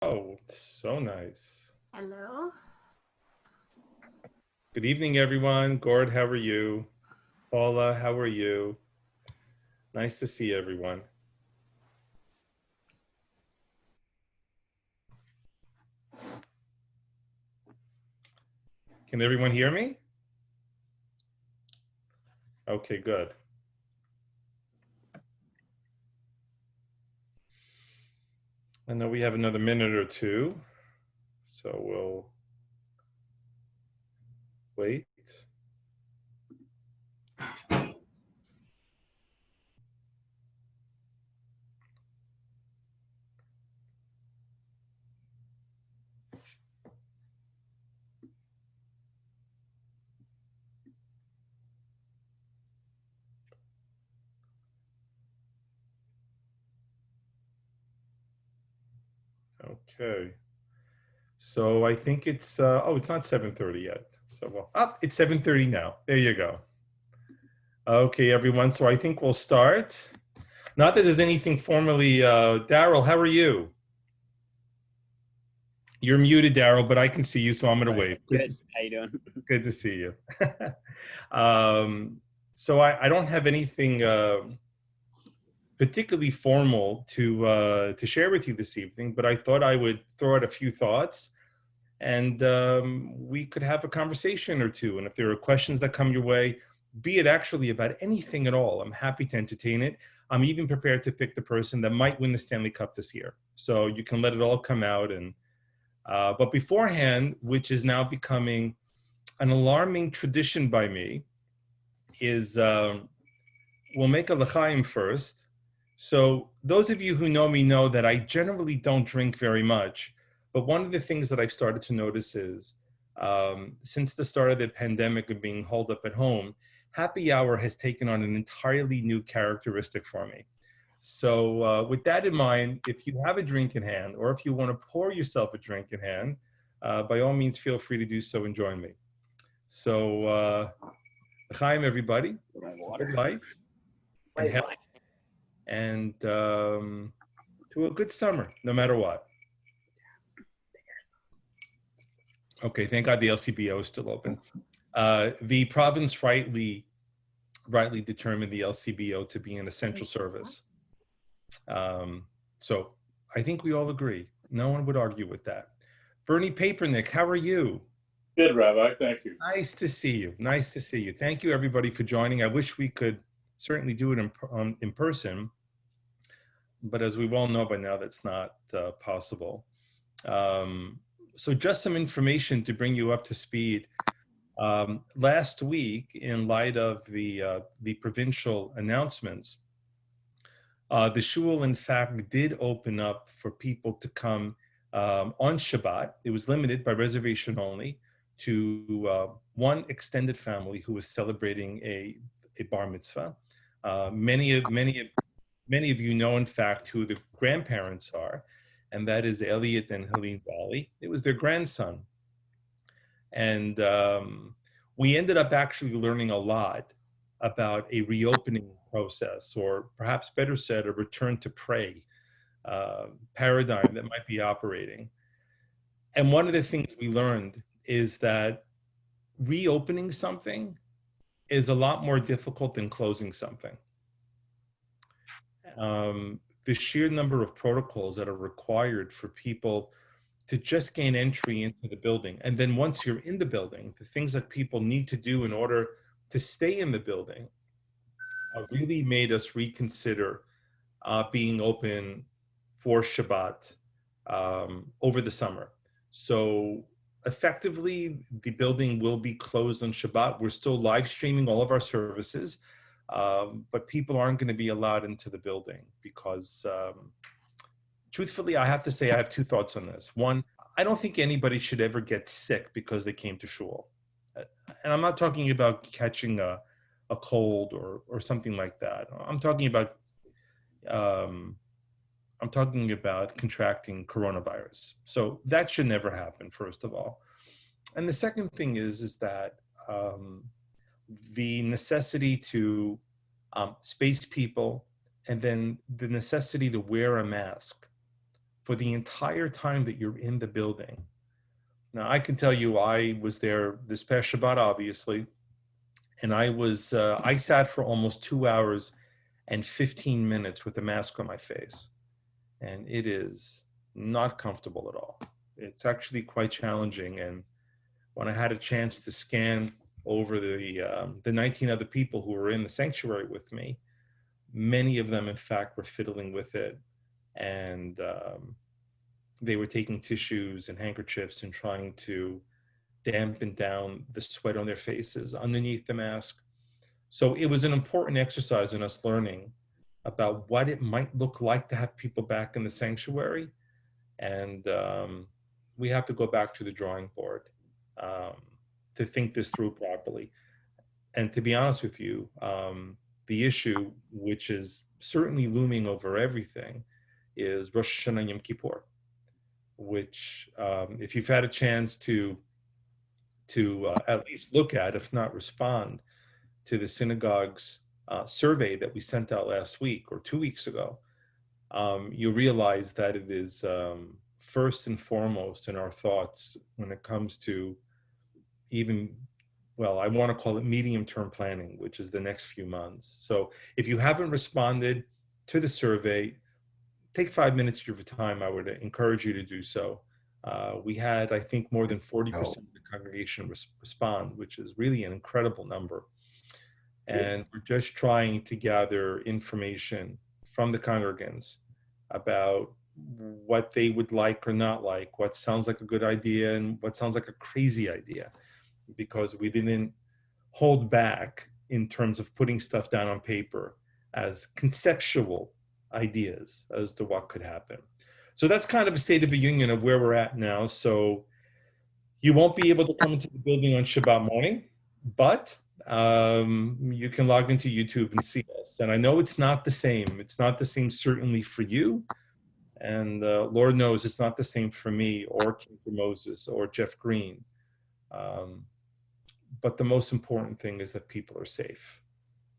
Oh, so nice. Hello. Good evening, everyone. Gord, how are you? Paula, how are you? Nice to see everyone. Can everyone hear me? Okay, good. I know we have another minute or two, so we'll wait. Okay. So I think it's it's not 7:30 yet. So it's 7:30 now. There you go. Okay, everyone. So I think we'll start. Not that there's anything formally. Daryl, how are you? You're muted, Daryl, but I can see you, so I'm going to wave. Good. How you doing? Good to see you. So I don't have anything particularly formal to share with you this evening, but I thought I would throw out a few thoughts, and we could have a conversation or two. And if there are questions that come your way, be it actually about anything at all, I'm happy to entertain it. I'm even prepared to pick the person that might win the Stanley Cup this year. So you can let it all come out. And but beforehand, which is now becoming an alarming tradition by me, is we'll make a l'chaim first. So those of you who know me know that I generally don't drink very much. But one of the things that I've started to notice is since the start of the pandemic of being holed up at home, happy hour has taken on an entirely new characteristic for me. So with that in mind, if you have a drink in hand, or if you want to pour yourself a drink in hand, by all means, feel free to do so and join me. So, l'chaim, everybody. My water. Good life and health, and to a good summer, no matter what. Okay, thank God the LCBO is still open. The province rightly determined the LCBO to be an essential service. So I think we all agree. No one would argue with that. Bernie Papernick, how are you? Good, Rabbi. Thank you. Nice to see you. Nice to see you. Thank you, everybody, for joining. I wish we could certainly do it in person, but as we well know by now, that's not possible. So just some information to bring you up to speed. Last week, in light of the provincial announcements, the shul, in fact, did open up for people to come on Shabbat. It was limited by reservation only to one extended family who was celebrating a bar mitzvah. Many of you know, in fact, who the grandparents are, and that is Elliot and Helene Bali. It was their grandson. And we ended up actually learning a lot about a reopening process, or perhaps better said, a return to pray paradigm that might be operating. And one of the things we learned is that reopening something is a lot more difficult than closing something. The sheer number of protocols that are required for people to just gain entry into the building. And then once you're in the building, the things that people need to do in order to stay in the building really made us reconsider being open for Shabbat over the summer. So effectively, the building will be closed on Shabbat. We're still live streaming all of our services, but people aren't going to be allowed into the building because truthfully, I have to say I have two thoughts on this. One, I don't think anybody should ever get sick because they came to shul. And I'm not talking about catching a cold or something like that. I'm talking about contracting coronavirus. So that should never happen, first of all. And the second thing is that the necessity to space people, and then the necessity to wear a mask for the entire time that you're in the building. Now, I can tell you, I was there this past Shabbat, obviously, and I sat for almost 2 hours and 15 minutes with a mask on my face. And it is not comfortable at all. It's actually quite challenging. And when I had a chance to scan over the 19 other people who were in the sanctuary with me, many of them, in fact, were fiddling with it. And they were taking tissues and handkerchiefs and trying to dampen down the sweat on their faces underneath the mask. So it was an important exercise in us learning about what it might look like to have people back in the sanctuary. And we have to go back to the drawing board to think this through properly. And to be honest with you, the issue, which is certainly looming over everything, is Rosh Hashanah Yom Kippur, which if you've had a chance to at least look at, if not respond, to the synagogue's survey that we sent out last week or 2 weeks ago, you realize that it is first and foremost in our thoughts when it comes to even, well, I want to call it medium-term planning, which is the next few months. So if you haven't responded to the survey, take 5 minutes of your time. I would encourage you to do so. We had, I think, more than 40% of the congregation respond, which is really an incredible number. And we're just trying to gather information from the congregants about what they would like or not like, what sounds like a good idea and what sounds like a crazy idea, because we didn't hold back in terms of putting stuff down on paper as conceptual ideas as to what could happen. So that's kind of a state of the union of where we're at now. So you won't be able to come into the building on Shabbat morning, but you can log into YouTube and see us. And I know it's not the same. It's not the same certainly for you. And Lord knows it's not the same for me or King Moses or Jeff Green. But the most important thing is that people are safe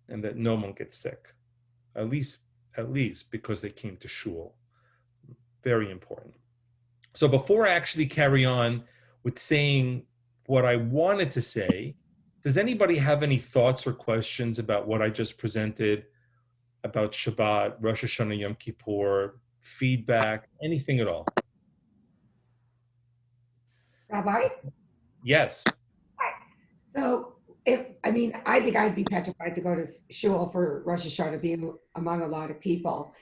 and that no one gets sick, at least because they came to shul. Very important. So before I actually carry on with saying what I wanted to say, does anybody have any thoughts or questions about what I just presented, about Shabbat, Rosh Hashanah, Yom Kippur, feedback, anything at all? Rabbi? Yes. Hi. So, I think I'd be petrified to go to shul for Rosh Hashanah, being among a lot of people.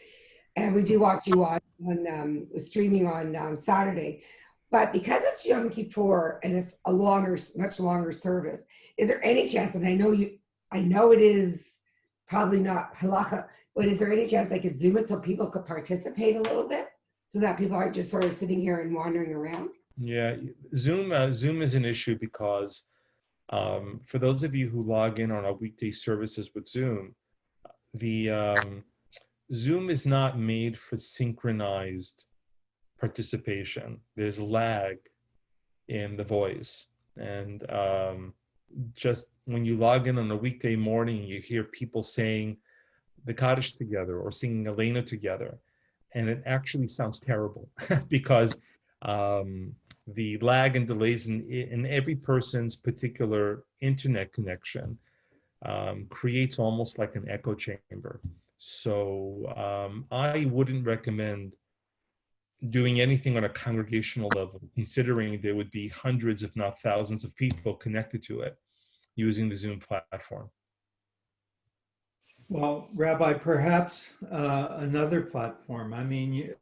And we do watch you on streaming on Saturday. But because it's Yom Kippur and it's a much longer service, is there any chance, and I know it is probably not halacha, but is there any chance they could Zoom it so people could participate a little bit so that people aren't just sort of sitting here and wandering around? Yeah, Zoom is an issue because for those of you who log in on our weekday services with Zoom, the Zoom is not made for synchronized participation. There's lag in the voice. And just when you log in on a weekday morning, you hear people saying the Kaddish together or singing Elena together. And it actually sounds terrible because the lag and delays in every person's particular internet connection creates almost like an echo chamber. So I wouldn't recommend doing anything on a congregational level, considering there would be hundreds, if not thousands of people connected to it using the Zoom platform. Well, Rabbi, perhaps another platform. I mean,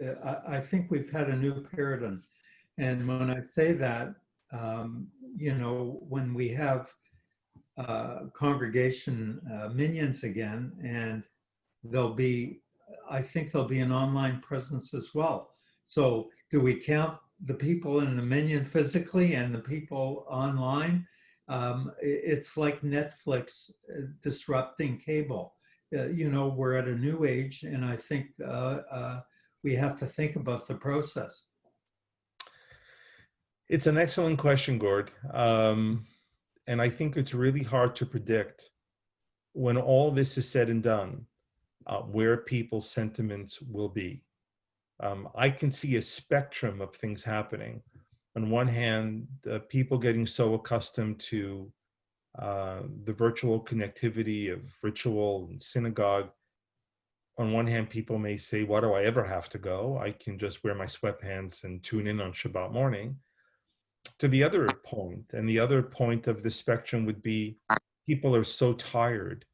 I think we've had a new paradigm. And when I say that, when we have congregation minions again, and I think there'll be an online presence as well. So do we count the people in the minion physically and the people online? It's like Netflix disrupting cable. We're at a new age, and I think we have to think about the process. It's an excellent question, Gord. And I think it's really hard to predict when all this is said and done, where people's sentiments will be. I can see a spectrum of things happening. On one hand, people getting so accustomed to the virtual connectivity of ritual and synagogue. On one hand, people may say, why do I ever have to go? I can just wear my sweatpants and tune in on Shabbat morning. To the other point, and the other point of the spectrum would be people are so tired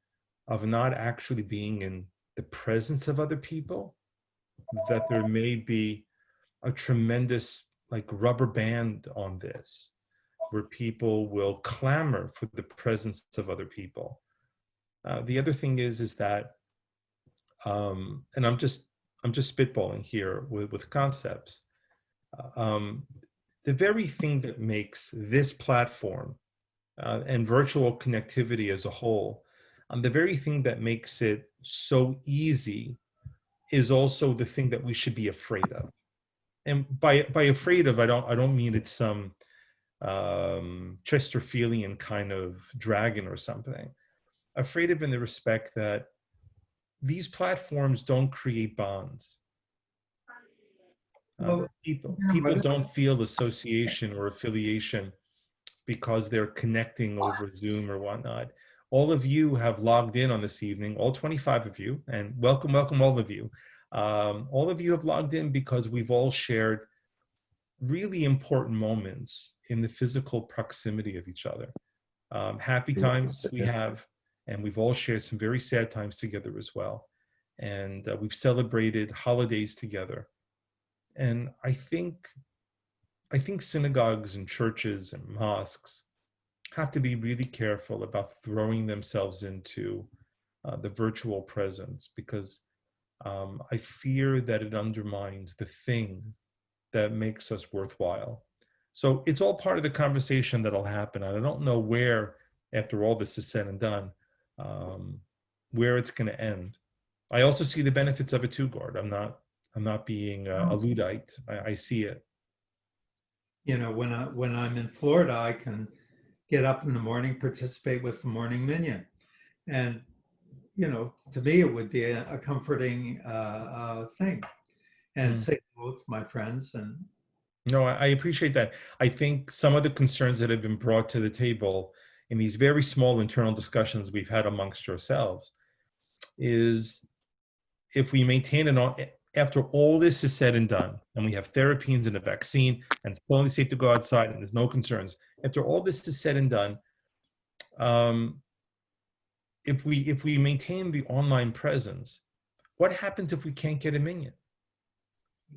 of not actually being in the presence of other people that there may be a tremendous like rubber band on this, where people will clamor for the presence of other people. The other thing is that, and I'm just spitballing here with concepts. The very thing that makes this platform and virtual connectivity as a whole, the very thing that makes it so easy is also the thing that we should be afraid of. And by afraid of, I don't mean it's some Chesterfieldian kind of dragon or something. Afraid of in the respect that these platforms don't create bonds. People don't feel association or affiliation because they're connecting over Zoom or whatnot. All of you have logged in on this evening, all 25 of you, and welcome all of you. All of you have logged in because we've all shared really important moments in the physical proximity of each other. Happy times we have, and we've all shared some very sad times together as well. And we've celebrated holidays together. And I think synagogues and churches and mosques have to be really careful about throwing themselves into the virtual presence, because I fear that it undermines the thing that makes us worthwhile. So it's all part of the conversation that'll happen. I don't know where, after all this is said and done, where it's going to end. I also see the benefits of it too, Gord. I'm not being a Luddite. I see it. You know, when I'm in Florida, I can get up in the morning, participate with the morning minyan, and you know, to me, it would be a comforting thing, and say hello to my friends. And no, I appreciate that. I think some of the concerns that have been brought to the table in these very small internal discussions we've had amongst ourselves is, if we maintain after all this is said and done, and we have therapies and a vaccine, and it's totally safe to go outside, and there's no concerns. After all this is said and done, if we maintain the online presence, what happens if we can't get a minyan?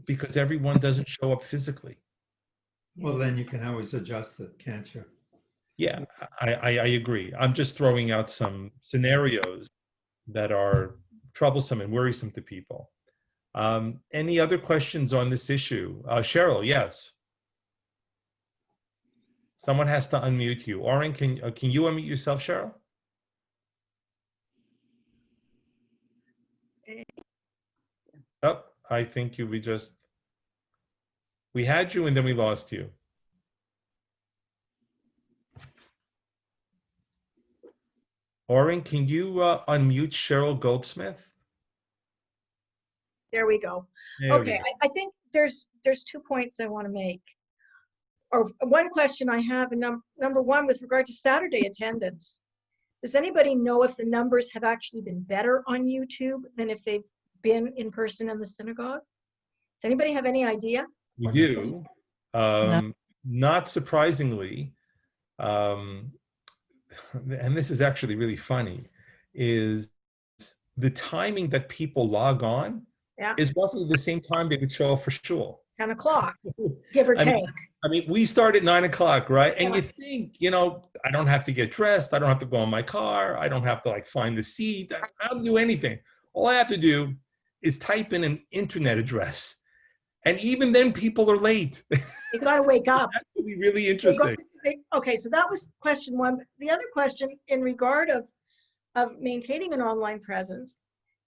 Because everyone doesn't show up physically. Well, then you can always adjust it, can't you? Yeah, I agree. I'm just throwing out some scenarios that are troublesome and worrisome to people. Any other questions on this issue? Cheryl, yes. Someone has to unmute you. Oren, can you unmute yourself, Cheryl? Oh, I think we had you and then we lost you. Oren, can you unmute Cheryl Goldsmith? There we go. Okay, I think there's 2 points I want to make. Or one question I have, and number one, with regard to Saturday attendance. Does anybody know if the numbers have actually been better on YouTube than if they've been in person in the synagogue? Does anybody have any idea? We do. Not surprisingly, and this is actually really funny, is the timing that people log on is roughly the same time they would show up for shul. 10 o'clock, give or take. I mean, we start at 9 o'clock, right? And you think, you know, I don't have to get dressed. I don't have to go in my car. I don't have to like find the seat. I don't do anything. All I have to do is type in an internet address. And even then people are late. You got to wake up. That's really, really interesting. Okay, so that was question one. The other question in regard of maintaining an online presence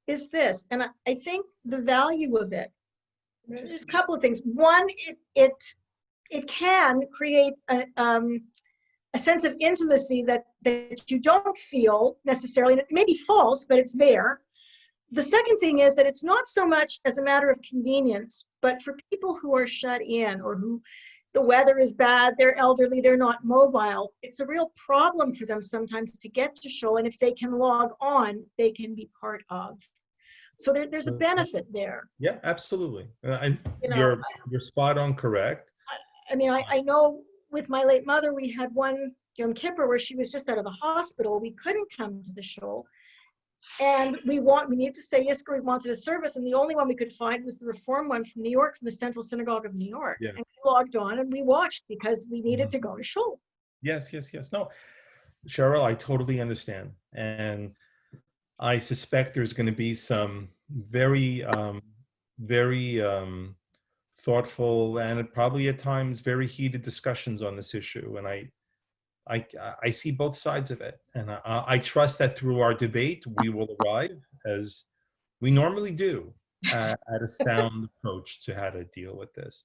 is this, and I think the value of it, there's a couple of things. One, it can create a sense of intimacy that you don't feel necessarily, and it may be false, but it's there, the second thing is that it's not so much as a matter of convenience, but for people who are shut in or who the weather is bad, they're elderly, they're not mobile, it's a real problem for them sometimes to get to shul. And if they can log on, they can be part of. So there's a benefit there. Yeah, absolutely. And You know, you're spot on correct. I mean, I know with my late mother, we had one Yom Kippur where she was just out of the hospital. We couldn't come to the shul. And we needed to say Yisro, we wanted a service, and the only one we could find was the Reform one from New York, from the Central Synagogue of New York. Yeah. And we logged on and we watched because we needed to go to shul. Yes. No, Cheryl, I totally understand. And I suspect there's going to be some very, very thoughtful and probably at times very heated discussions on this issue. And I see both sides of it. And I trust that through our debate, we will arrive, as we normally do, at a sound approach to how to deal with this.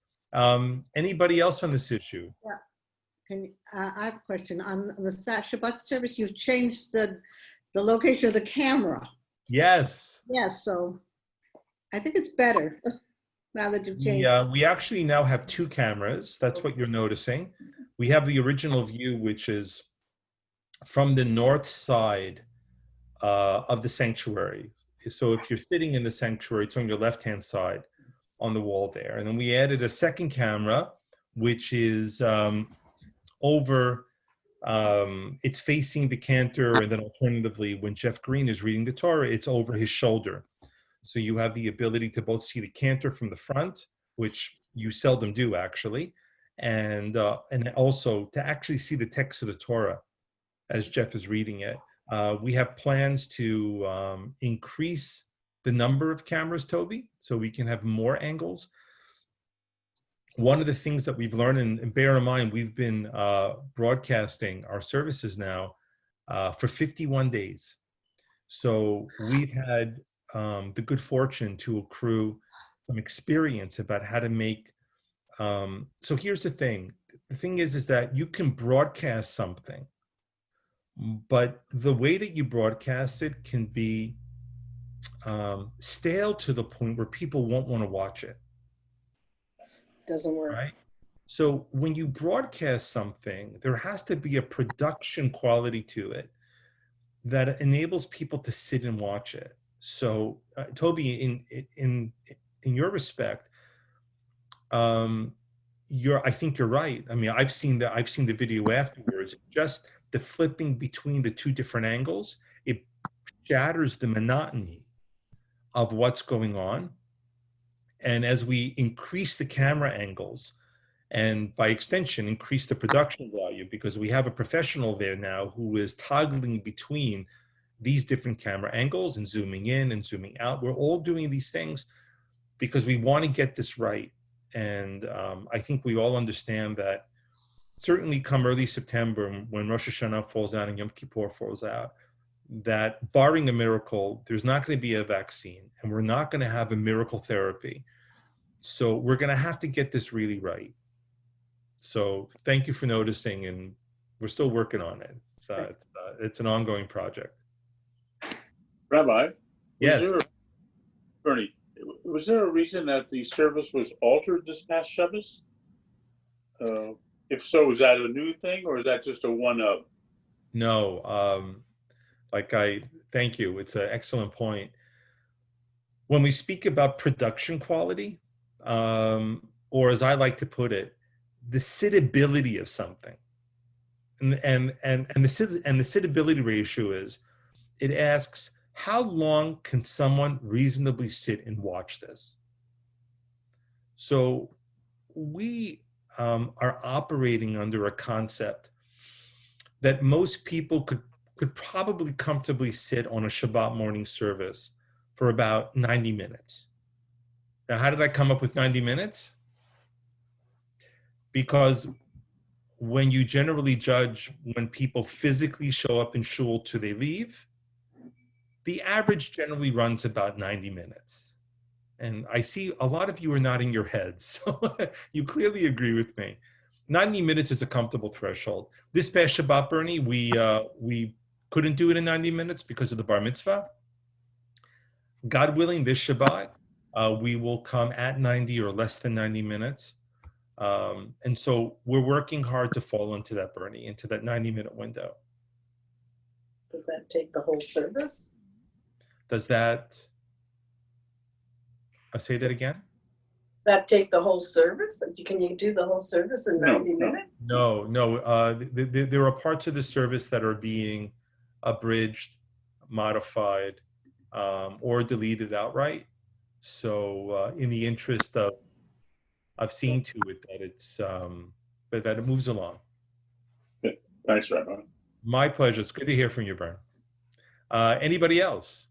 Anybody else on this issue? Yeah. I have a question. On the Shabbat service, you've changed the location of the camera. Yes. Yes, so I think it's better now that you've changed. Yeah, we actually now have two cameras. That's what you're noticing. We have the original view, which is from the north side of the sanctuary. So if you're sitting in the sanctuary, it's on your left-hand side on the wall there. And then we added a second camera, which is over, it's facing the cantor, and then alternatively, when Jeff Green is reading the Torah, it's over his shoulder. So you have the ability to both see the cantor from the front, which you seldom do actually, and also to actually see the text of the Torah as Jeff is reading it. We have plans to increase the number of cameras, Toby, so we can have more angles. One of the things that we've learned, and bear in mind, we've been broadcasting our services now for 51 days. So we've had the good fortune to accrue some experience about how to make, so here's the thing. The thing is that you can broadcast something, but the way that you broadcast it can be stale to the point where people won't want to watch it. Doesn't work. Right? So when you broadcast something, there has to be a production quality to it that enables people to sit and watch it. So Toby, in your respect, I think you're right. I mean, I've seen the video afterwards. Just the flipping between the two different angles, it shatters the monotony of what's going on. And as we increase the camera angles, and by extension, increase the production value, because we have a professional there now who is toggling between these different camera angles and zooming in and zooming out. We're all doing these things because we want to get this right. And I think we all understand that certainly come early September, when Rosh Hashanah falls out and Yom Kippur falls out, that barring a miracle, there's not going to be a vaccine, and we're not going to have a miracle therapy. So we're going to have to get this really right. So thank you for noticing, and we're still working on it. It's an ongoing project. Rabbi, Yes. Bernie, was there a reason that the service was altered this past Shabbos? If so, is that a new thing, or is that just a one-up? No, thank you. It's an excellent point. When we speak about production quality, or as I like to put it, the sittability of something, and the sittability ratio is, it asks, how long can someone reasonably sit and watch this? So we are operating under a concept that most people could probably comfortably sit on a Shabbat morning service for about 90 minutes. Now, how did I come up with 90 minutes? Because when you generally judge when people physically show up in shul till they leave, the average generally runs about 90 minutes. And I see a lot of you are nodding your heads, so you clearly agree with me. 90 minutes is a comfortable threshold. This past Shabbat, Bernie, we couldn't do it in 90 minutes because of the bar mitzvah. God willing, this Shabbat, we will come at 90 or less than 90 minutes. And so we're working hard to fall into that, Bernie, into that 90-minute window. Does that take the whole service? Does that, say that again? That take the whole service? Can you do the whole service in No, 90 no. minutes? No. There are parts of the service that are being abridged, modified, or deleted outright. So in the interest of seeing to it that it's that it moves along. Thanks, Rabbi. My pleasure. It's good to hear from you, Bern. Anybody else?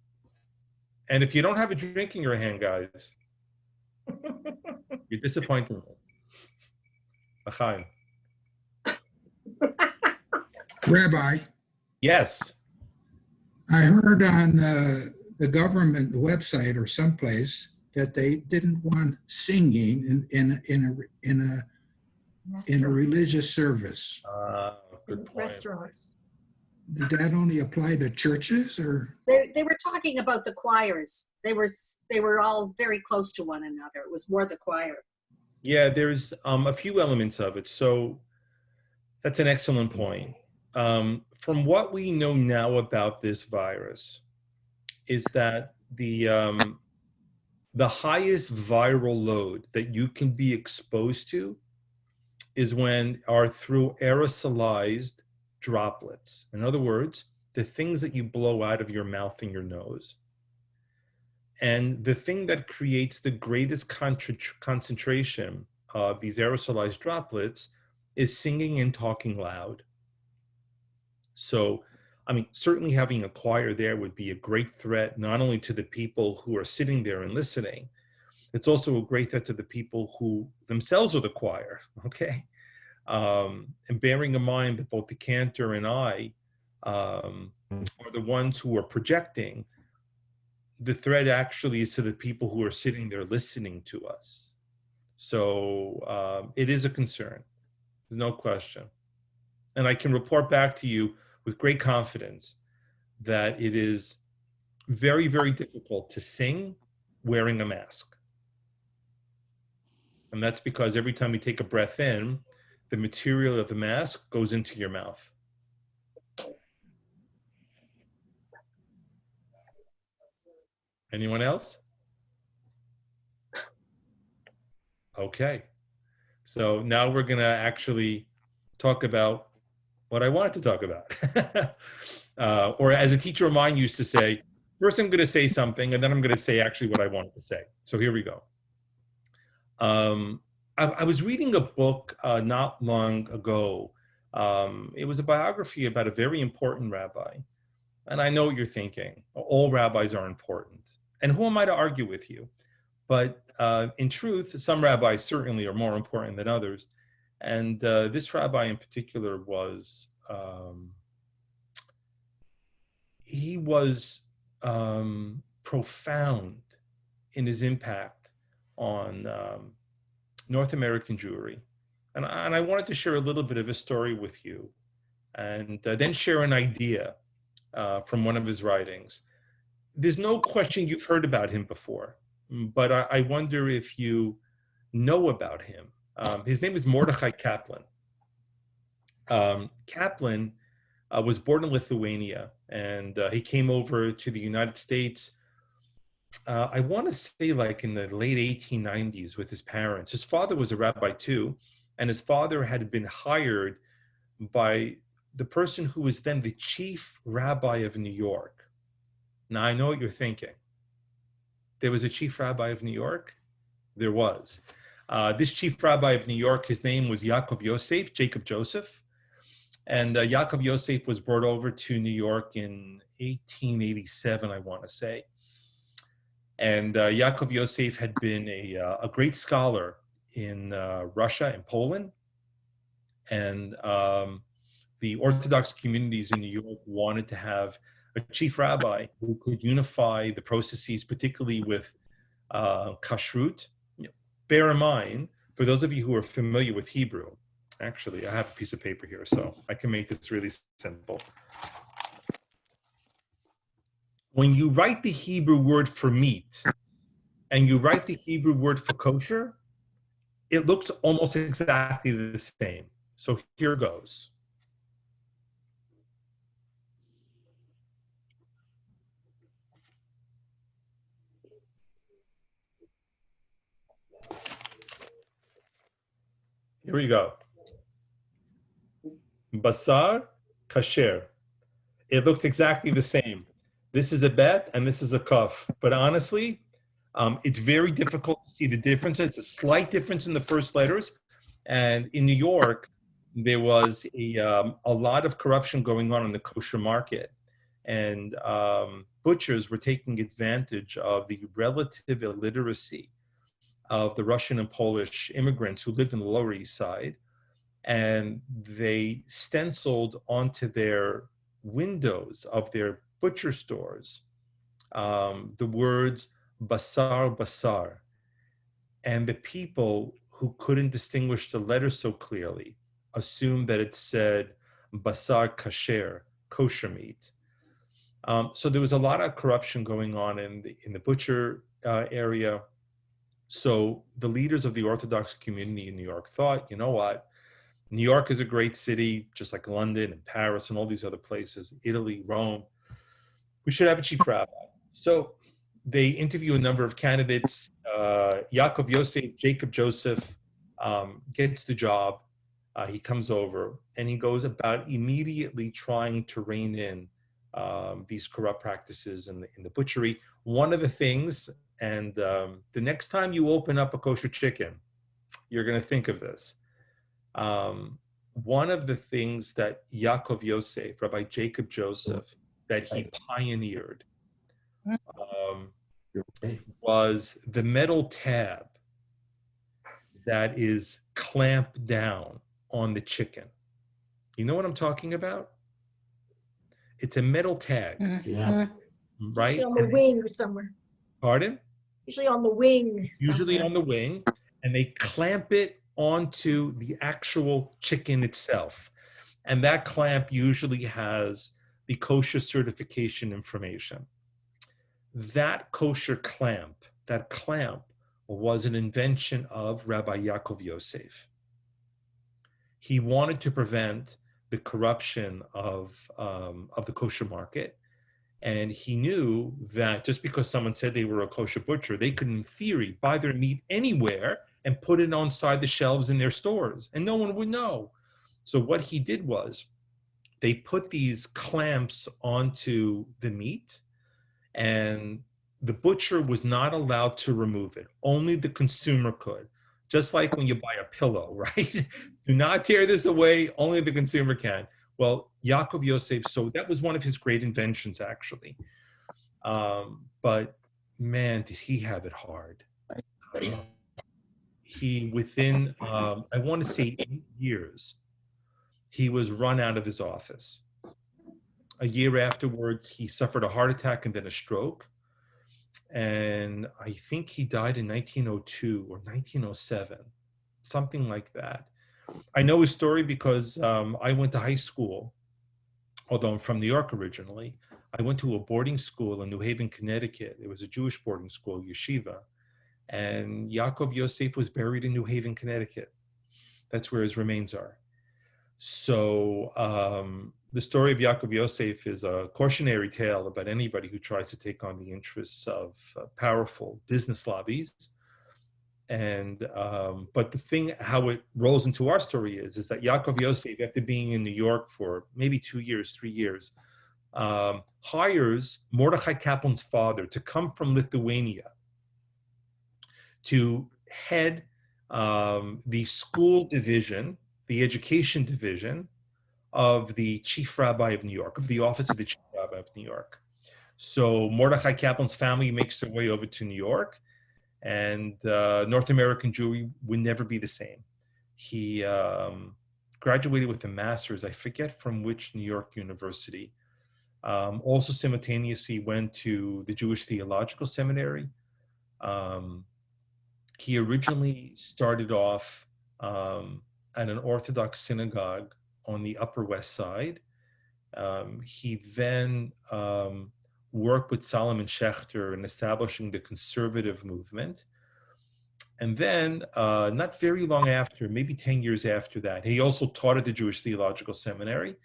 And if you don't have a drink in your hand, guys, you're disappointing me. L'chaim. Rabbi, Yes. I heard on the government website or someplace that they didn't want singing in a religious service. Good point. Restaurants. Did that only apply to churches or? They were talking about the choirs. They were all very close to one another. It was more the choir. Yeah, there's a few elements of it. So that's an excellent point. From what we know now about this virus is that the highest viral load that you can be exposed to is when are through aerosolized droplets. In other words, the things that you blow out of your mouth and your nose. And the thing that creates the greatest concentration of these aerosolized droplets is singing and talking loud. So, I mean, certainly having a choir there would be a great threat, not only to the people who are sitting there and listening, it's also a great threat to the people who themselves are the choir, okay? And bearing in mind that both the cantor and I are the ones who are projecting, the threat actually is to the people who are sitting there listening to us. So it is a concern, there's no question. And I can report back to you with great confidence that it is very, very difficult to sing wearing a mask. And that's because every time you take a breath in, the material of the mask goes into your mouth. Anyone else? Okay. So now we're going to actually talk about what I wanted to talk about. Or as a teacher of mine used to say, first I'm going to say something, and then I'm going to say actually what I wanted to say. So here we go. I was reading a book not long ago. It was a biography about a very important rabbi. And I know what you're thinking. All rabbis are important. And who am I to argue with you? But in truth, some rabbis certainly are more important than others. And this rabbi in particular was, he was profound in his impact on North American Jewry. And I wanted to share a little bit of a story with you and then share an idea from one of his writings. There's no question you've heard about him before, but I wonder if you know about him. His name is Mordechai Kaplan. Kaplan was born in Lithuania, and he came over to the United States, I want to say like in the late 1890s with his parents. His father was a rabbi too, and his father had been hired by the person who was then the chief rabbi of New York. Now, I know what you're thinking. There was a chief rabbi of New York? There was. This chief rabbi of New York, his name was Yaakov Yosef, Jacob Joseph. And Yaakov Yosef was brought over to New York in 1887, I want to say. And Yaakov Yosef had been a great scholar in Russia and Poland. And the Orthodox communities in New York wanted to have a chief rabbi who could unify the processes, particularly with kashrut. Bear in mind, for those of you who are familiar with Hebrew, actually, I have a piece of paper here, so I can make this really simple. when you write the Hebrew word for meat and you write the Hebrew word for kosher, it looks almost exactly the same. So here goes. Here we go. Basar kasher. It looks exactly the same. This is a bet and this is a kuf. But honestly, it's very difficult to see the difference. It's a slight difference in the first letters. And in New York, there was a lot of corruption going on in the kosher market. And butchers were taking advantage of the relative illiteracy of the Russian and Polish immigrants who lived in the Lower East Side. And they stenciled onto their windows of their butcher stores the words basar basar. And the people who couldn't distinguish the letters so clearly assumed that it said basar kasher, kosher meat. So there was a lot of corruption going on in the butcher area. So the leaders of the Orthodox community in New York thought, you know what? New York is a great city, just like London and Paris and all these other places, Italy, Rome. We should have a chief rabbi. So they interview a number of candidates. Yaakov Yosef, Jacob Joseph gets the job. He comes over and he goes about immediately trying to rein in these corrupt practices in the butchery. One of the things, and the next time you open up a kosher chicken, you're going to think of this. One of the things that Yaakov Yosef, Rabbi Jacob Joseph, that he pioneered was the metal tab that is clamped down on the chicken. You know what I'm talking about? It's a metal tag, Yeah. right? Usually on the wing somewhere. Pardon? Usually on the wing. Usually somewhere. on the wing, and they clamp it onto the actual chicken itself. And that clamp usually has the kosher certification information. That kosher clamp, that clamp was an invention of Rabbi Yaakov Yosef. He wanted to prevent the corruption of the kosher market. And he knew that just because someone said they were a kosher butcher, they could, in theory, buy their meat anywhere and put it on side the shelves in their stores, and no one would know. So what he did was they put these clamps onto the meat, and the butcher was not allowed to remove it. Only the consumer could. Just like when you buy a pillow, right? Do not tear this away, only the consumer can. Well, Yaakov Yosef, so that was one of his great inventions, actually. But man, did he have it hard. He, within, I want to say 8 years, he was run out of his office. A year afterwards, he suffered a heart attack and then a stroke. And I think he died in 1902 or 1907, something like that. I know his story because I went to high school, although I'm from New York originally. I went to a boarding school in New Haven, Connecticut. It was a Jewish boarding school, yeshiva. And Yaakov Yosef was buried in New Haven, Connecticut. That's where his remains are. So the story of Yaakov Yosef is a cautionary tale about anybody who tries to take on the interests of powerful business lobbies. And but the thing, how it rolls into our story is that Yaakov Yosef, after being in New York for maybe 2 years, 3 years, hires Mordechai Kaplan's father to come from Lithuania to head the school division, the education division of the chief rabbi of New York, of the office of the chief rabbi of New York. So Mordechai Kaplan's family makes their way over to New York, and North American Jewry would never be the same. He graduated with a master's, I forget from which New York university. Also simultaneously went to the Jewish Theological Seminary. He originally started off at an Orthodox synagogue on the Upper West Side. He then work with Solomon Schechter in establishing the conservative movement. And then not very long after, maybe 10 years after that, he also taught at the Jewish Theological Seminary.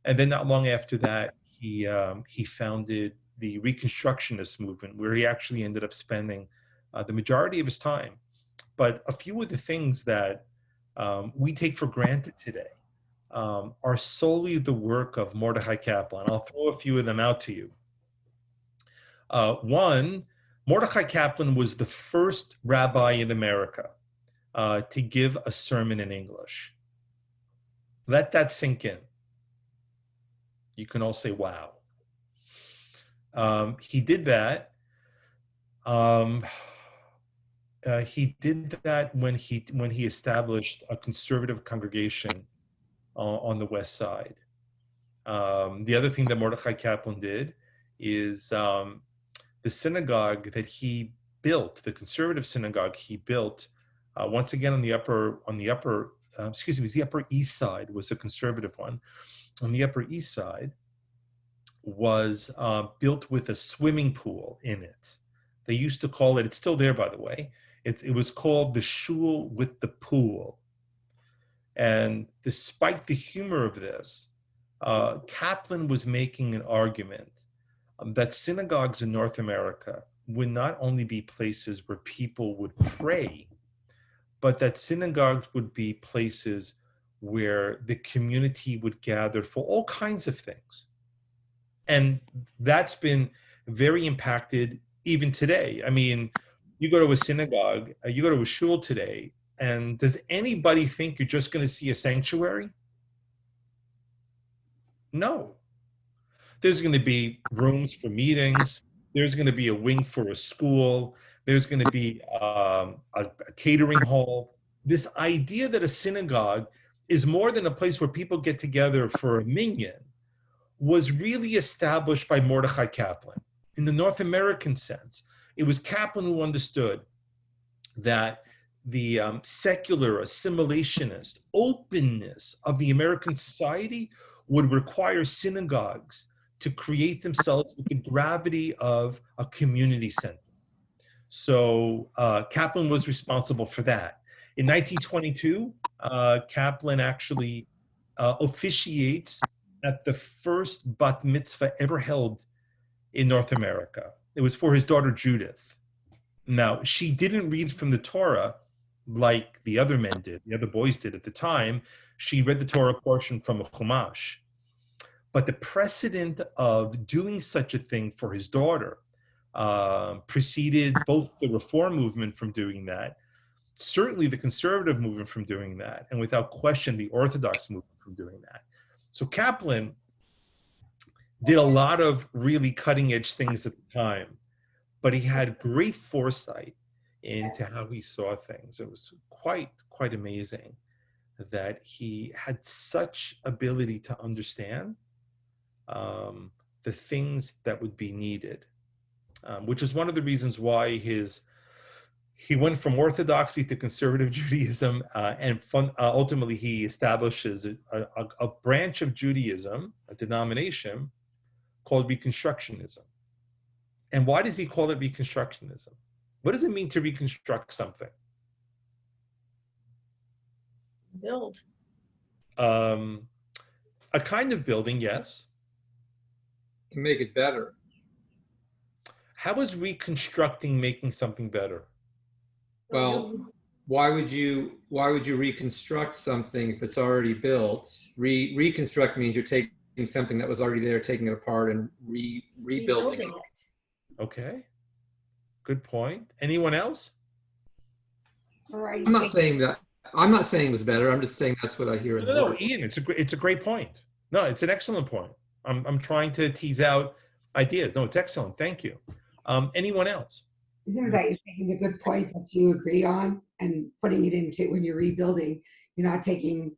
And then not long after that, he founded the Reconstructionist movement, where he actually ended up spending the majority of his time. But a few of the things that we take for granted today are solely the work of Mordechai Kaplan. I'll throw a few of them out to you. One, Mordechai Kaplan was the first rabbi in America to give a sermon in English. Let that sink in. You can all say, wow. He did that. He did that when he established a conservative congregation on the West Side. The other thing that Mordechai Kaplan did is the synagogue that he built, the conservative synagogue he built, once again on the upper East Side was a conservative one. On the Upper East Side was built with a swimming pool in it. They used to call it, it's still there by the way, it was called the shul with the pool. And despite the humor of this, Kaplan was making an argument that synagogues in North America would not only be places where people would pray, but that synagogues would be places where the community would gather for all kinds of things. And that's been very impacted even today. I mean, you go to a synagogue, you go to a shul today, and does anybody think you're just going to see a sanctuary? No. There's going to be rooms for meetings. There's going to be a wing for a school. There's going to be a catering hall. This idea that a synagogue is more than a place where people get together for a minyan was really established by Mordechai Kaplan. In the North American sense, it was Kaplan who understood that the secular, assimilationist openness of the American society would require synagogues to create themselves with the gravity of a community center. So Kaplan was responsible for that. In 1922, Kaplan actually officiates at the first bat mitzvah ever held in North America. It was for his daughter Judith. Now, she didn't read from the Torah like the other men did, the other boys did at the time. She read the Torah portion from a Chumash. But the precedent of doing such a thing for his daughter preceded both the Reform movement from doing that, certainly the conservative movement from doing that, and without question, the Orthodox movement from doing that. So Kaplan did a lot of really cutting edge things at the time, but he had great foresight into how he saw things. It was quite amazing that he had such ability to understand the things that would be needed, which is one of the reasons why he went from Orthodoxy to conservative Judaism, and ultimately he establishes a branch of Judaism, a denomination called Reconstructionism. And why does he call it Reconstructionism? What does it mean to reconstruct something? Build. A kind of building, yes. To make it better. How is reconstructing making something better? Well, why would you reconstruct something if it's already built? Reconstruct means you're taking something that was already there, taking it apart and rebuilding it. Okay, good point. Anyone else? Right. I'm not saying that. I'm not saying it was better. I'm just saying that's what I hear in the No, word. Ian, it's a great point. No, it's an excellent point. I'm trying to tease out ideas. No, it's excellent. Thank you. Anyone else? Isn't it that you're taking the good points that you agree on and putting it into when you're rebuilding? You're not taking,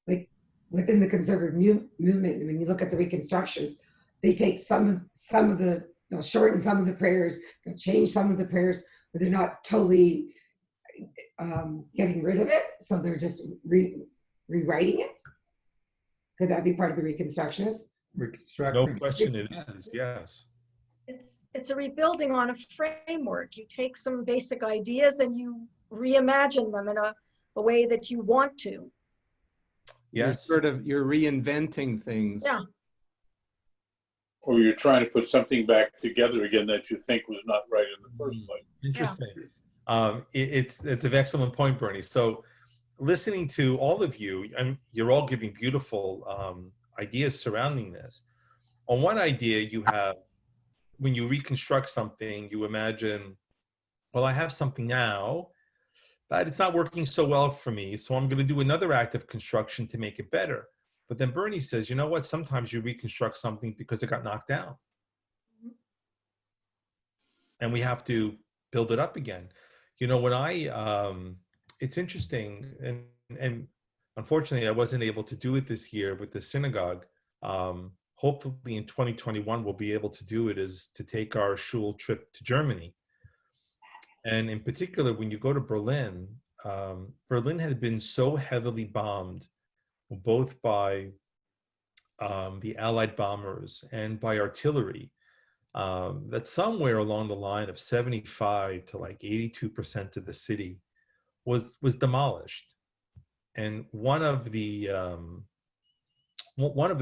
like within the conservative movement. When you look at the reconstructions, they take they'll shorten some of the prayers, they'll change some of the prayers, but they're not totally getting rid of it. So they're just rewriting it. Could that be part of the reconstructionists? Reconstruct. No question it is, yes. It's a rebuilding on a framework. You take some basic ideas and you reimagine them in a way that you want to. Yes. You're reinventing things. Yeah. Or you're trying to put something back together again that you think was not right in the first place. Interesting. It's an excellent point, Bernie. So listening to all of you, and you're all giving beautiful ideas surrounding this. On one idea, you have, when you reconstruct something, you imagine, well, I have something now, but it's not working so well for me, so I'm going to do another act of construction to make it better. But then Bernie says, you know what? Sometimes you reconstruct something because it got knocked down. And we have to build it up again. You know, when it's interesting, and unfortunately I wasn't able to do it this year with the synagogue. Hopefully in 2021 we'll be able to do it, is to take our shul trip to Germany. And in particular, when you go to Berlin, Berlin had been so heavily bombed, both by the Allied bombers and by artillery, that somewhere along the line of 75 to like 82% of the city was demolished. And one of the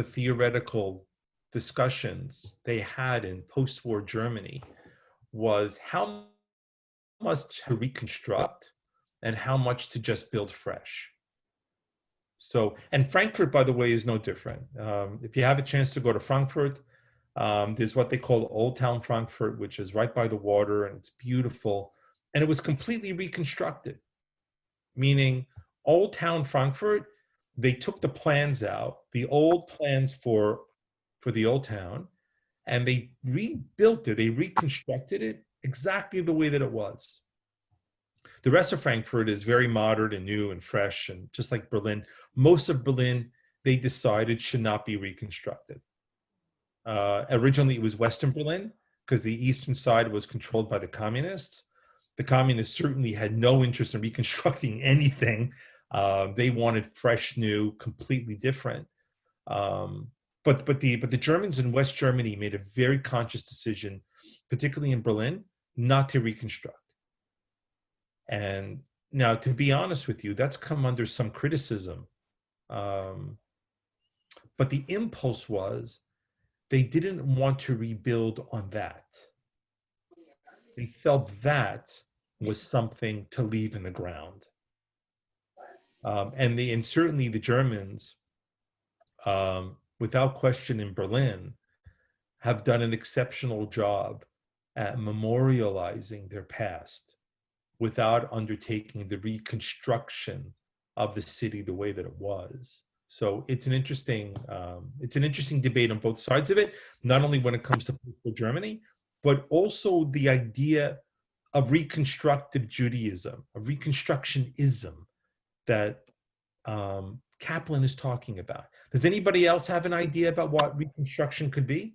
theoretical discussions they had in post-war Germany was how much to reconstruct and how much to just build fresh. So, and Frankfurt, by the way, is no different. If you have a chance to go to Frankfurt, there's what they call Old Town Frankfurt, which is right by the water, and it's beautiful. And it was completely reconstructed, meaning Old Town Frankfurt, they took the plans out, the old plans for the old town, and they rebuilt it, they reconstructed it exactly the way that it was. The rest of Frankfurt is very modern and new and fresh, and just like Berlin, most of Berlin, they decided should not be reconstructed. Originally, it was Western Berlin, because the eastern side was controlled by the communists. The communists certainly had no interest in reconstructing anything. They wanted fresh, new, completely different. But the Germans in West Germany made a very conscious decision, particularly in Berlin, not to reconstruct. And now, to be honest with you, that's come under some criticism. But the impulse was they didn't want to rebuild on that. They felt that was something to leave in the ground. And certainly the Germans, without question in Berlin, have done an exceptional job at memorializing their past without undertaking the reconstruction of the city the way that it was. So it's an interesting debate on both sides of it, not only when it comes to Germany, but also the idea of reconstructive Judaism, of reconstructionism that Kaplan is talking about. Does anybody else have an idea about what reconstruction could be?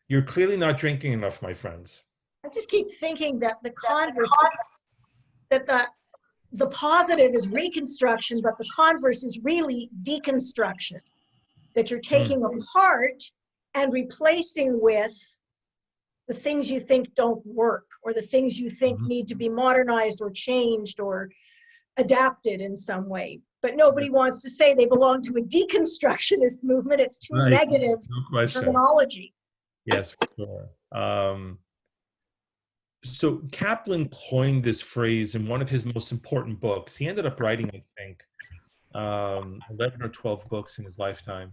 You're clearly not drinking enough, my friends. I just keep thinking that the converse, that the positive is reconstruction, but the converse is really deconstruction. That you're taking apart and replacing with the things you think don't work, or the things you think need to be modernized or changed or adapted in some way. But nobody wants to say they belong to a deconstructionist movement. It's too negative terminology. Yes, for sure. So Kaplan coined this phrase in one of his most important books. He ended up writing, I think, 11 or 12 books in his lifetime.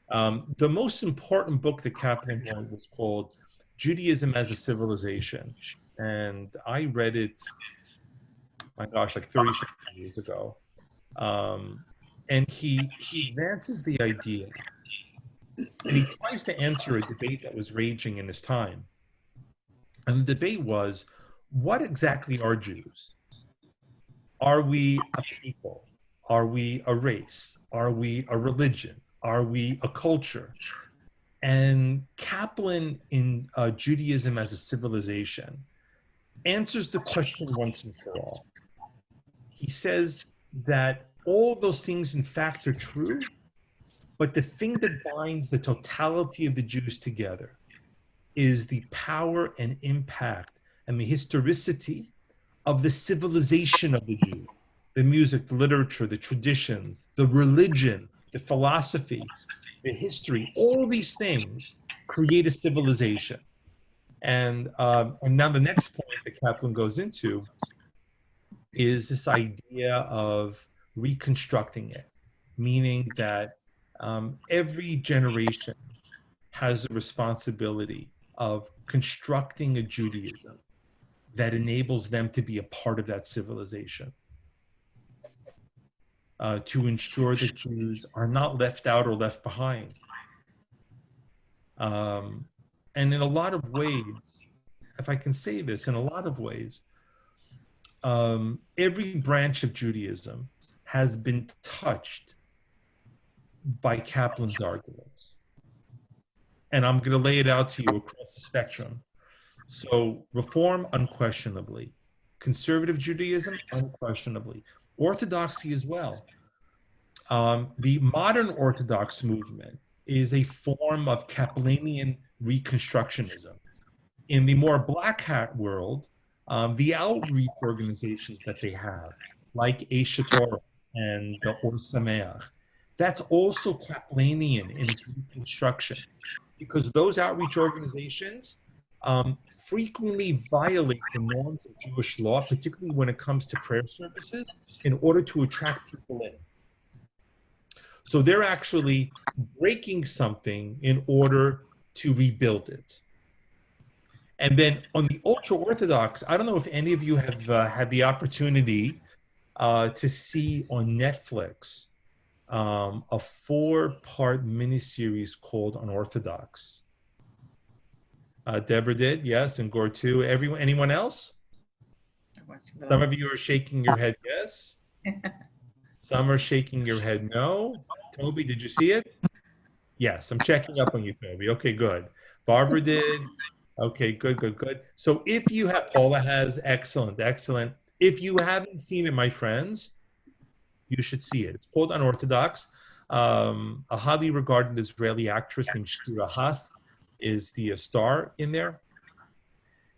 The most important book that Kaplan wrote was called Judaism as a Civilization. And I read it, my gosh, like 36 years ago. And he advances the idea, and he tries to answer a debate that was raging in his time. And the debate was, what exactly are Jews? Are we a people? Are we a race? Are we a religion? Are we a culture? And Kaplan in Judaism as a Civilization answers the question once and for all. He says that all those things in fact are true, But the thing that binds the totality of the Jews together is the power and impact and the historicity of the civilization of the Jews, the music, the literature, the traditions, the religion, the philosophy, the history, all these things create a civilization. And now the next point that Kaplan goes into is this idea of reconstructing it, meaning that every generation has the responsibility of constructing a Judaism that enables them to be a part of that civilization, to ensure that Jews are not left out or left behind. And in a lot of ways, if I can say this, in a lot of ways, every branch of Judaism has been touched by Kaplan's arguments. And I'm going to lay it out to you across the spectrum. So Reform, unquestionably. Conservative Judaism, unquestionably. Orthodoxy as well. The modern Orthodox movement is a form of Kaplanian reconstructionism. In the more black hat world, the outreach organizations that they have, like Aish Torah and Or Sameach, that's also Kaplanian in its reconstruction, because those outreach organizations frequently violate the norms of Jewish law, particularly when it comes to prayer services, in order to attract people in. So they're actually breaking something in order to rebuild it. And then on the ultra-Orthodox, I don't know if any of you have had the opportunity to see on Netflix a 4-part miniseries called Unorthodox. Deborah did, yes, and Gore too. Anyone else? Some of you are shaking your head yes. Some are shaking your head no. Toby, did you see it? Yes, I'm checking up on you, Toby. Okay, good. Barbara did. Okay, good, good, good. So if you have, Paula has, excellent, excellent. If you haven't seen it, my friends, you should see it. It's called Unorthodox. A highly regarded Israeli actress named Shira Haas is the star in there.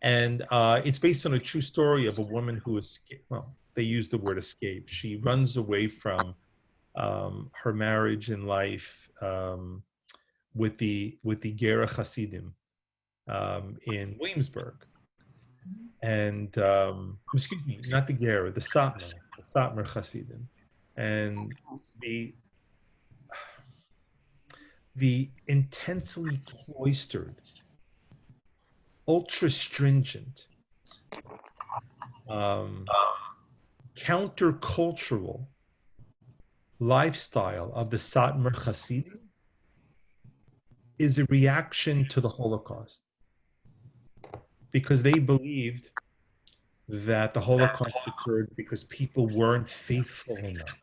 And it's based on a true story of a woman who escaped. Well, they use the word escape. She runs away from her marriage and life with the Gera Hasidim in Williamsburg. And excuse me, not the Gera, the Satmar Hasidim. And the intensely cloistered, ultra stringent, countercultural lifestyle of the Satmar Hasidim is a reaction to the Holocaust, because they believed that the Holocaust occurred because people weren't faithful enough.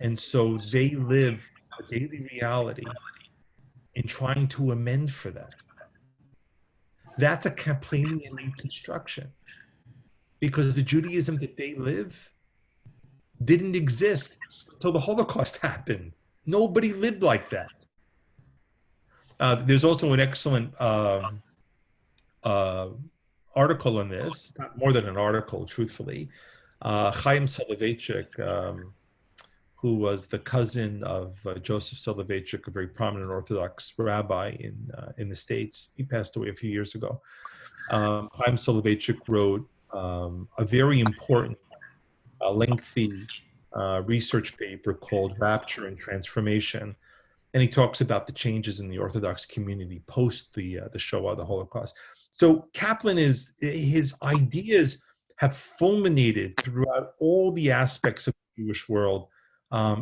And so they live a daily reality in trying to amend for that. That's a Kaplanian reconstruction, because the Judaism that they live didn't exist until the Holocaust happened. Nobody lived like that. There's also an excellent article on this, not more than an article, truthfully. Chaim Soloveitchik, who was the cousin of Joseph Soloveitchik, a very prominent Orthodox rabbi in the States. He passed away a few years ago. Chaim Soloveitchik wrote a very important, lengthy research paper called Rapture and Transformation. And he talks about the changes in the Orthodox community post the Shoah, the Holocaust. So Kaplan his ideas have fulminated throughout all the aspects of the Jewish world.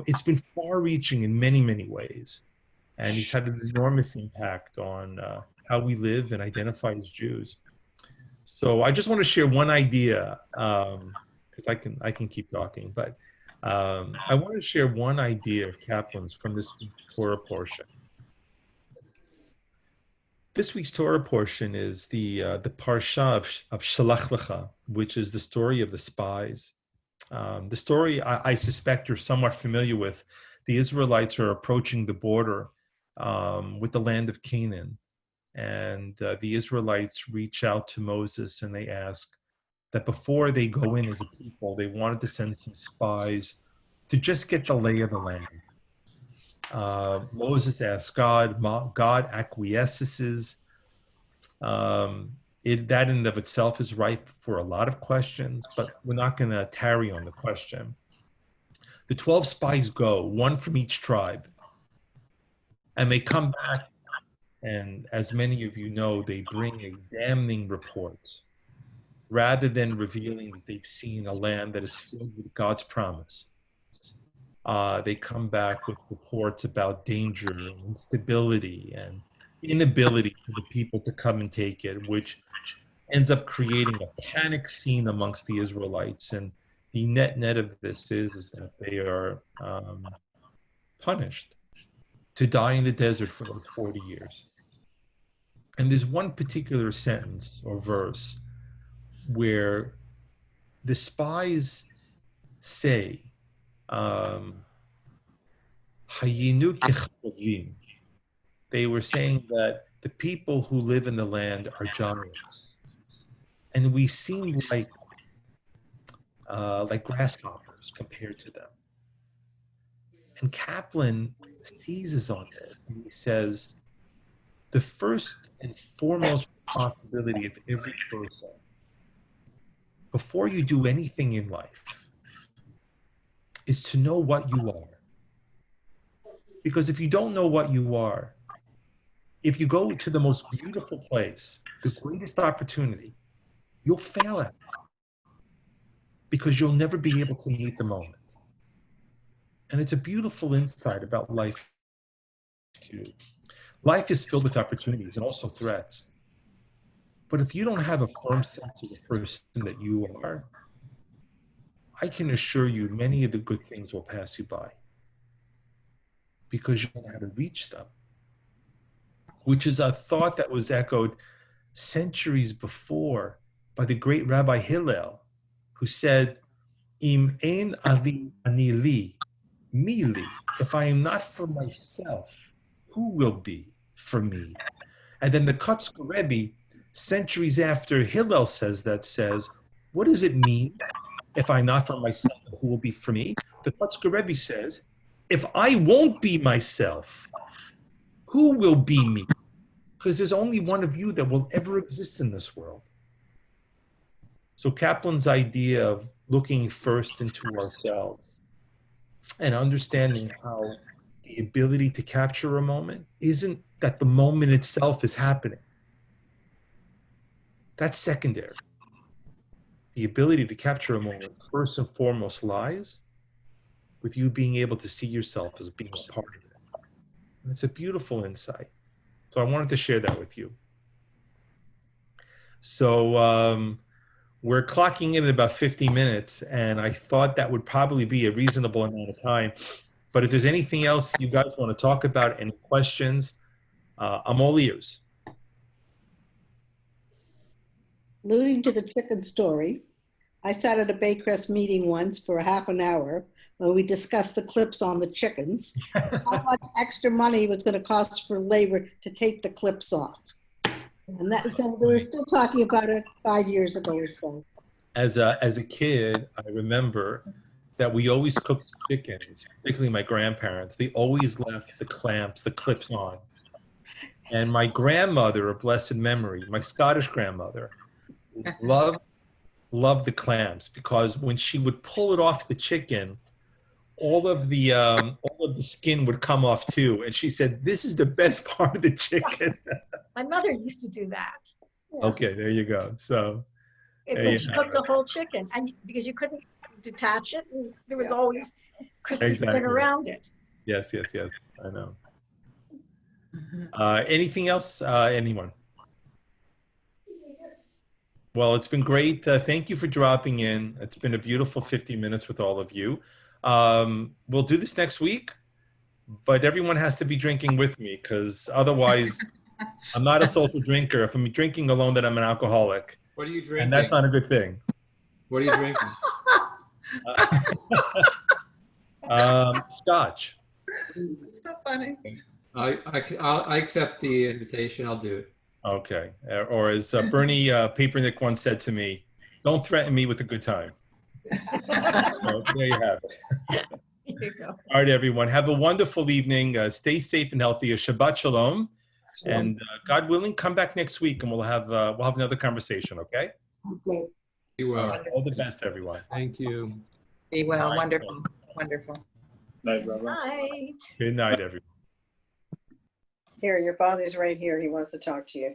It's been far-reaching in many, many ways. And he's had an enormous impact on how we live and identify as Jews. So I just want to share one idea, because I can keep talking, but I want to share one idea of Kaplan's from this week's Torah portion. This week's Torah portion is the parsha of Shalach Lecha, which is the story of the spies. The story I suspect you're somewhat familiar with. the Israelites are approaching the border with the land of Canaan. And the Israelites reach out to Moses and they ask that before they go in as a people, they wanted to send some spies to just get the lay of the land. Moses asks God, God acquiesces. That in and of itself is ripe for a lot of questions, but we're not going to tarry on the question. The 12 spies go, one from each tribe, and they come back, and as many of you know, they bring a damning report. Rather than revealing that they've seen a land that is filled with God's promise, they come back with reports about danger and instability and inability for the people to come and take it, which ends up creating a panic scene amongst the Israelites. And the net of this is that they are punished to die in the desert for those 40 years. And there's one particular sentence or verse where the spies say, Hayinu kechavim. They were saying that the people who live in the land are giants, and we seem like grasshoppers compared to them. And Kaplan seizes on this, and he says, the first and foremost responsibility of every person, before you do anything in life, is to know what you are. Because if you don't know what you are, if you go to the most beautiful place, the greatest opportunity, you'll fail at it. Because you'll never be able to meet the moment. And it's a beautiful insight about life too. Life is filled with opportunities and also threats. But if you don't have a firm sense of the person that you are, I can assure you many of the good things will pass you by because you don't know how to reach them, which is a thought that was echoed centuries before by the great Rabbi Hillel, who said, Im ein ali ani li, mi li. If I am not for myself, who will be for me? And then the Kotzker Rebbe, centuries after Hillel says, what does it mean? If I'm not for myself, who will be for me? The Kotzker Rebbe says, if I won't be myself, who will be me? Because there's only one of you that will ever exist in this world. So Kaplan's idea of looking first into ourselves and understanding how the ability to capture a moment isn't that the moment itself is happening. That's secondary. The ability to capture a moment first and foremost lies with you being able to see yourself as being a part of it. And it's a beautiful insight. So I wanted to share that with you. So we're clocking in at about 50 minutes, and I thought that would probably be a reasonable amount of time. But if there's anything else you guys want to talk about, any questions, I'm all ears. Alluding to the chicken story, I sat at a Baycrest meeting once for a half an hour when we discussed the clips on the chickens, how much extra money was going to cost for labor to take the clips off. And that, so we were still talking about it 5 years ago or so. As a kid, I remember that we always cooked chickens, particularly my grandparents. They always left the clamps, the clips on. And my grandmother, of blessed memory, my Scottish grandmother, loved the clamps because when she would pull it off the chicken, all of the skin would come off too. And she said, this is the best part of the chicken. My mother used to do that. Yeah. Okay, there you go. So When she cooked a whole chicken, and because you couldn't detach it, and there was always crispy skin around it. Yes, I know. Anything else, anyone? Well, it's been great. Thank you for dropping in. It's been a beautiful 50 minutes with all of you. We'll do this next week, but everyone has to be drinking with me because otherwise I'm not a social drinker. If I'm drinking alone, then I'm an alcoholic. What are you drinking? And that's not a good thing. What are you drinking? Scotch. So funny. I accept the invitation. I'll do it. Okay. Or as Bernie Papernick once said to me, don't threaten me with a good time. So there you have it. There you go. All right, everyone. Have a wonderful evening. Stay safe and healthy. A Shabbat Shalom. And God willing, come back next week and we'll have another conversation, okay? Okay. Be well. All the best, everyone. Thank you. Be well. Bye. Wonderful. Wonderful. Night, Rabbi. Night. Good night, everyone. Here, your father's right here. He wants to talk to you.